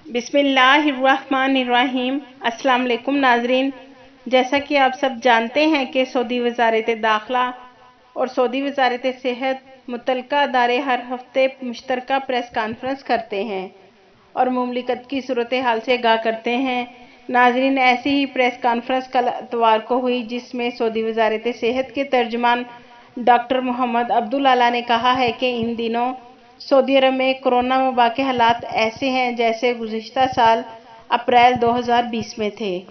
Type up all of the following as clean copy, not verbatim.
बिस्मिल्लाहिर्रहमानिर्रहीम। अस्सलाम वालेकुम नाजरीन। जैसा कि आप सब जानते हैं कि सऊदी वज़ारत दाखिला और सऊदी वज़ारत सेहत मुतल्लिका अदारे हर हफ्ते मुश्तरका प्रेस कॉन्फ्रेंस करते हैं और मुमलिकत की सूरत हाल से आगाह करते हैं। नाजरीन, ऐसी ही प्रेस कॉन्फ्रेंस कल इतवार को हुई, जिसमें सऊदी वज़ारत सेहत के तर्जुमान डॉक्टर मोहम्मद अब्दुल आला ने कहा है कि इन दिनों सऊदी अरब में कोरोना वबा के हालात ऐसे हैं जैसे गुज़िश्ता साल अप्रैल 2020 में थे।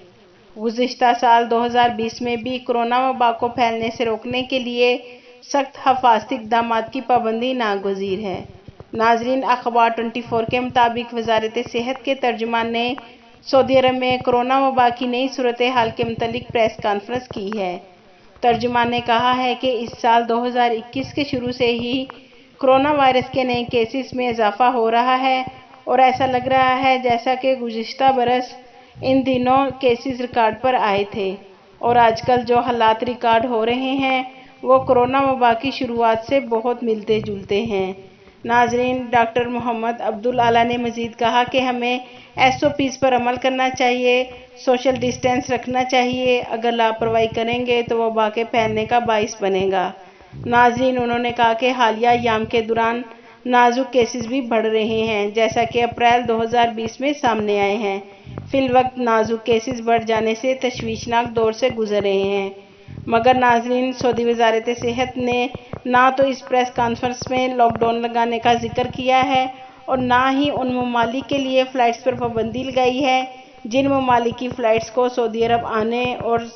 गुज़िश्ता साल 2020 में भी कोरोना वबा को फैलने से रोकने के लिए सख्त हिफाजती इक़दामात की पाबंदी नागुज़ीर है। नाजरीन, अखबार 24 के मुताबिक वज़ारत सेहत के तर्जुमान ने सऊदी अरब में कोरोना वबा की नई सूरत हाल के मुतालिक प्रेस कॉन्फ्रेंस की है। तर्जुमान ने कहा है कि इस साल 2021 के शुरू से ही कोरोना वायरस के नए केसेस में इजाफा हो रहा है और ऐसा लग रहा है जैसा कि गुज़िश्ता बरस इन दिनों केसेस रिकॉर्ड पर आए थे और आजकल जो हालात रिकॉर्ड हो रहे हैं वो कोरोना वबा की शुरुआत से बहुत मिलते जुलते हैं। नाजरीन, डॉक्टर मोहम्मद अब्दुल आला ने मज़ीद कहा कि हमें SOPs पर अमल करना चाहिए, सोशल डिस्टेंस रखना चाहिए। अगर लापरवाही करेंगे तो वबा के फैलने का बाइस बनेगा। नाजरीन, उन्होंने कहा कि हालिया अय्याम के दौरान नाजुक केसेस भी बढ़ रहे हैं, जैसा कि अप्रैल 2020 में सामने आए हैं। फिलवक्त नाजुक केसेस बढ़ जाने से तशवीशनाक दौर से गुजर रहे हैं। मगर नाजरीन, सऊदी वज़ारत सेहत ने ना तो इस प्रेस कॉन्फ्रेंस में लॉकडाउन लगाने का जिक्र किया है और ना ही उन ममालिक के लिए फ़्लाइट्स पर पाबंदी लगाई है जिन ममालिक की फ़्लाइट्स को सऊदी अरब आने और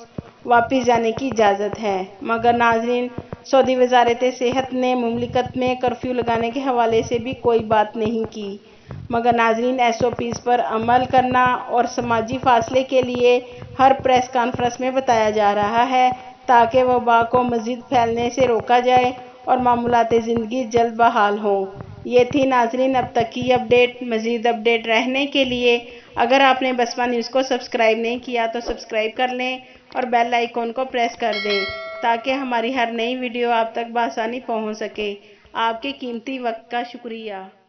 वापस जाने की इजाज़त है। मगर नाजरीन, सऊदी वज़ारत सेहत ने मुमलिकत में कर्फ्यू लगाने के हवाले से भी कोई बात नहीं की। मगर नाजरीन, SOPs पर अमल करना और समाजी फासले के लिए हर प्रेस कॉन्फ्रेंस में बताया जा रहा है ताकि वबा को मज़ीद फैलने से रोका जाए और मामूलात ज़िंदगी जल्द बहाल हों। ये थी नाजरीन अब तक की अपडेट। मज़ीद अपडेट रहने के लिए अगर आपने बसमा न्यूज़ को सब्सक्राइब नहीं किया तो सब्सक्राइब कर लें और बेल आइकॉन को प्रेस कर दें ताकि हमारी हर नई वीडियो आप तक बआसानी पहुंच सके। आपके कीमती वक्त का शुक्रिया।